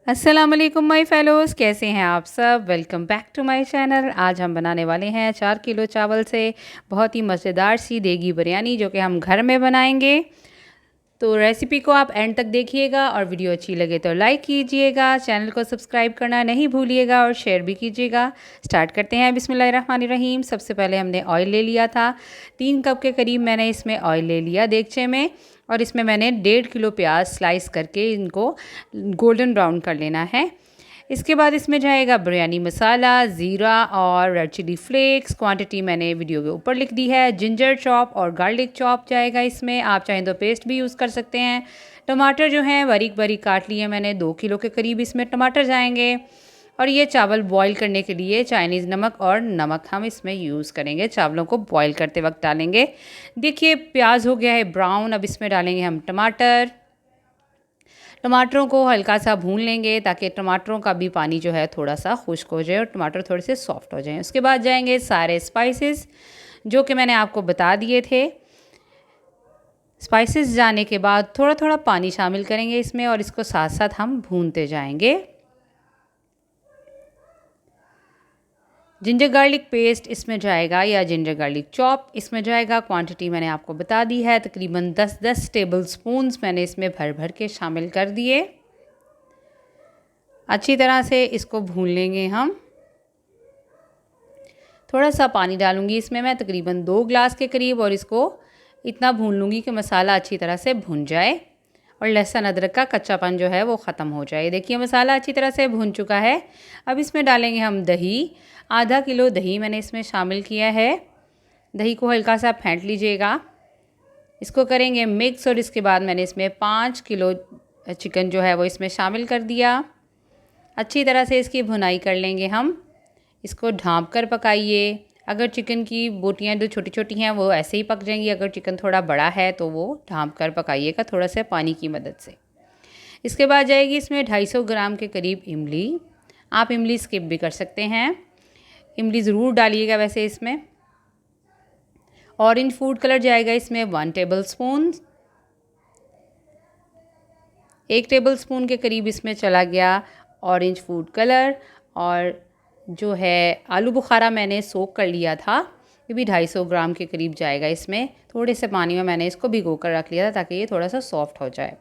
अस्सलाम वालेकुम my fellows, कैसे हैं आप सब। Welcome back to my channel. आज हम बनाने वाले हैं 4 किलो चावल से बहुत ही मज़ेदार सी देगी बिरयानी, जो कि हम घर में बनाएंगे। तो रेसिपी को आप एंड तक देखिएगा और वीडियो अच्छी लगे तो लाइक कीजिएगा, चैनल को सब्सक्राइब करना नहीं भूलिएगा और शेयर भी कीजिएगा। स्टार्ट करते हैं बिस्मिल्लाहिर्रहमानिर्रहीम। सबसे पहले हमने ऑयल ले लिया था, 3 कप के करीब मैंने इसमें ऑयल ले लिया देगचे में, और इसमें मैंने 1.5 किलो प्याज स्लाइस करके इनको गोल्डन ब्राउन कर लेना है। इसके बाद इसमें जाएगा बिरयानी मसाला, ज़ीरा और रेड चिली फ्लेक्स। क्वांटिटी मैंने वीडियो के ऊपर लिख दी है। जिंजर चॉप और गार्लिक चॉप जाएगा इसमें, आप चाहें तो पेस्ट भी यूज़ कर सकते हैं। टमाटर जो हैं बारीक बारीक काट लिए मैंने, 2 किलो के करीब इसमें टमाटर जाएंगे। और ये चावल बॉईल करने के लिए चाइनीज़ नमक और नमक हम इसमें यूज़ करेंगे, चावलों को बॉईल करते वक्त डालेंगे। देखिए प्याज हो गया है ब्राउन, अब इसमें डालेंगे हम टमाटर। टमाटरों को हल्का सा भून लेंगे ताकि टमाटरों का भी पानी जो है थोड़ा सा खुश्क हो जाए और टमाटर थोड़े से सॉफ्ट हो जाएं। उसके बाद जाएंगे सारे स्पाइसेस जो कि मैंने आपको बता दिए थे। स्पाइसेस जाने के बाद थोड़ा थोड़ा पानी शामिल करेंगे इसमें और इसको साथ साथ हम भूनते जाएंगे। जिंजर गार्लिक पेस्ट इसमें जाएगा या जिंजर गार्लिक चॉप इसमें जाएगा। क्वांटिटी मैंने आपको बता दी है, तकरीबन 10-10 टेबल स्पून्स मैंने इसमें भर भर के शामिल कर दिए। अच्छी तरह से इसको भून लेंगे हम। थोड़ा सा पानी डालूंगी इसमें मैं, तकरीबन 2 ग्लास के करीब, और इसको इतना भून लूँगी कि मसाला अच्छी तरह से भुन जाए और लहसुन अदरक का कच्चापन जो है वो ख़त्म हो जाए। देखिए मसाला अच्छी तरह से भुन चुका है। अब इसमें डालेंगे हम दही। आधा किलो दही मैंने इसमें शामिल किया है। दही को हल्का सा फेंट लीजिएगा, इसको करेंगे मिक्स। और इसके बाद मैंने इसमें 5 किलो चिकन जो है वो इसमें शामिल कर दिया। अच्छी तरह से इसकी भुनाई कर लेंगे हम। इसको ढाँप कर पकाइए। अगर चिकन की बोटियाँ जो छोटी छोटी हैं वो ऐसे ही पक जाएंगी, अगर चिकन थोड़ा बड़ा है तो वो ढाँप कर पकाइएगा थोड़ा सा पानी की मदद से। इसके बाद जाएगी इसमें 250 ग्राम के करीब इमली। आप इमली स्किप भी कर सकते हैं, इमली ज़रूर डालिएगा वैसे इसमें। ऑरेंज फूड कलर जाएगा इसमें 1 टेबल स्पून। 1 टेबल स्पून के करीब इसमें चला गया ऑरेंज फूड कलर। और जो है आलू बुखारा मैंने सोक कर लिया था, ये भी 250 ग्राम के करीब जाएगा इसमें। थोड़े से पानी में मैंने इसको भिगो कर रख लिया था ताकि ये थोड़ा सा सॉफ्ट हो जाए।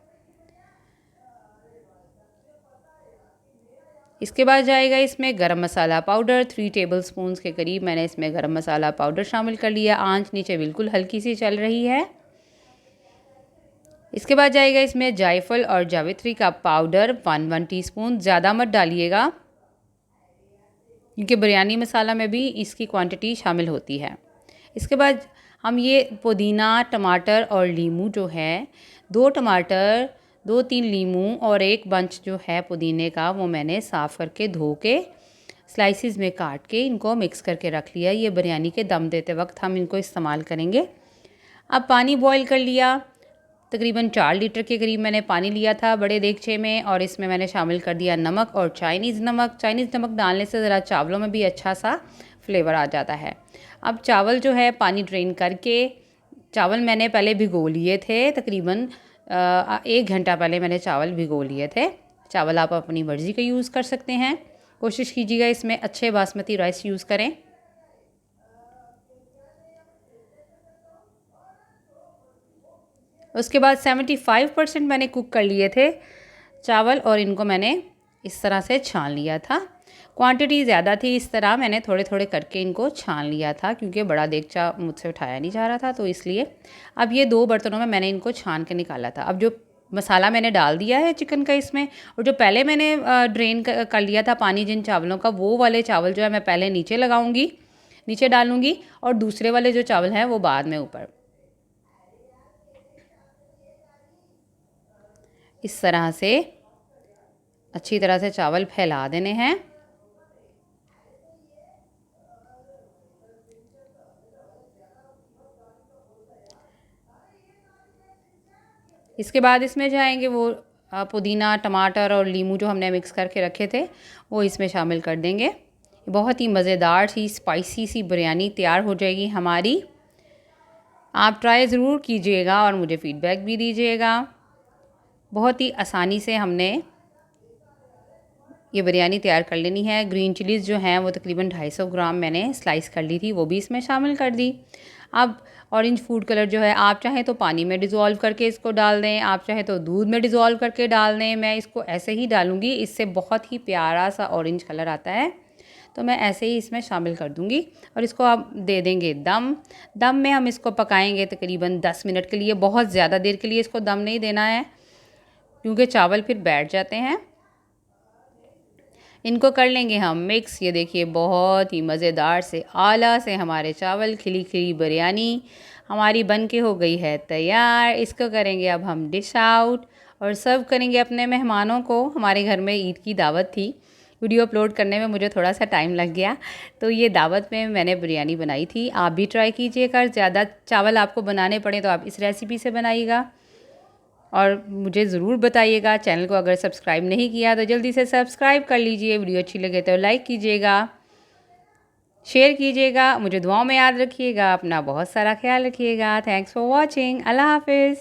इसके बाद जाएगा इसमें गरम मसाला पाउडर, 3 टेबल स्पून्स के करीब मैंने इसमें गरम मसाला पाउडर शामिल कर लिया। आंच नीचे बिल्कुल हल्की सी चल रही है। इसके बाद जाएगा इसमें जायफल और जावित्री का पाउडर 1 टीस्पून। ज़्यादा मत डालिएगा क्योंकि बिरयानी मसाला में भी इसकी क्वांटिटी शामिल होती है। इसके बाद हम ये पुदीना, टमाटर और लीमू जो है, 2 टमाटर, 2-3 लीमू और 1 बंच जो है पुदीने का, वो मैंने साफ़ करके धो के स्लाइसिस में काट के इनको मिक्स करके रख लिया। ये बिरयानी के दम देते वक्त हम इनको इस्तेमाल करेंगे। अब पानी बॉईल कर लिया, तकरीबन 4 लीटर के करीब मैंने पानी लिया था बड़े देगचे में, और इसमें मैंने शामिल कर दिया नमक और चाइनीज़ नमक। चाइनीज़ नमक डालने से ज़रा चावलों में भी अच्छा सा फ्लेवर आ जाता है। अब चावल जो है पानी ड्रेन करके, चावल मैंने पहले भिगो लिए थे, तकरीबन 1 घंटा पहले मैंने चावल भिगो लिए थे। चावल आप अपनी मर्ज़ी का यूज़ कर सकते हैं। कोशिश कीजिएगा इसमें अच्छे बासमती राइस यूज़ करें। उसके बाद 75% मैंने कुक कर लिए थे चावल, और इनको मैंने इस तरह से छान लिया था। क्वांटिटी ज़्यादा थी, इस तरह मैंने थोड़े थोड़े करके इनको छान लिया था क्योंकि बड़ा देगचा मुझसे उठाया नहीं जा रहा था, तो इसलिए। अब ये 2 बर्तनों में मैंने इनको छान के निकाला था। अब जो मसाला मैंने डाल दिया है चिकन का इसमें, और जो पहले मैंने ड्रेन कर लिया था पानी जिन चावलों का, वो वाले चावल जो है मैं पहले नीचे लगाऊंगी, नीचे डालूंगी, और दूसरे वाले जो चावल हैं वो बाद में ऊपर। इस तरह से अच्छी तरह से चावल फैला देने हैं। इसके बाद इसमें जाएंगे वो पुदीना, टमाटर और लीमू जो हमने मिक्स करके रखे थे, वो इसमें शामिल कर देंगे। बहुत ही मज़ेदार सी स्पाइसी सी बिरयानी तैयार हो जाएगी हमारी। आप ट्राई ज़रूर कीजिएगा और मुझे फ़ीडबैक भी दीजिएगा। बहुत ही आसानी से हमने ये बिरयानी तैयार कर लेनी है। ग्रीन चिलीज़ जो हैं वो तकरीबन 250 ग्राम मैंने स्लाइस कर ली थी, वो भी इसमें शामिल कर दी। अब ऑरेंज फूड कलर जो है आप चाहें तो पानी में डिज़ोल्व करके इसको डाल दें, आप चाहें तो दूध में डिज़ोल्व करके डाल दें। मैं इसको ऐसे ही डालूँगी, इससे बहुत ही प्यारा सा ऑरेंज कलर आता है, तो मैं ऐसे ही इसमें शामिल कर दूँगी। और इसको आप दे देंगे दम में हम इसको पकाएंगे तकरीबन 10 मिनट के लिए। बहुत ज़्यादा देर के लिए इसको दम नहीं देना है क्योंकि चावल फिर बैठ जाते हैं। इनको कर लेंगे हम मिक्स। ये देखिए बहुत ही मज़ेदार से आला से हमारे चावल खिली खिली बिरयानी हमारी बन के हो गई है तैयार। इसको करेंगे अब हम डिश आउट और सर्व करेंगे अपने मेहमानों को। हमारे घर में ईद की दावत थी, वीडियो अपलोड करने में मुझे थोड़ा सा टाइम लग गया, तो ये दावत में मैंने बिरयानी बनाई थी। आप भी ट्राई कीजिएगा। ज़्यादा चावल आपको बनाने पड़े तो आप इस रेसिपी से बनाइएगा और मुझे ज़रूर बताइएगा। चैनल को अगर सब्सक्राइब नहीं किया तो जल्दी से सब्सक्राइब कर लीजिए। वीडियो अच्छी लगे तो लाइक कीजिएगा, शेयर कीजिएगा। मुझे दुआओं में याद रखिएगा। अपना बहुत सारा ख्याल रखिएगा। Thanks for watching. अल्लाह हाफिज़।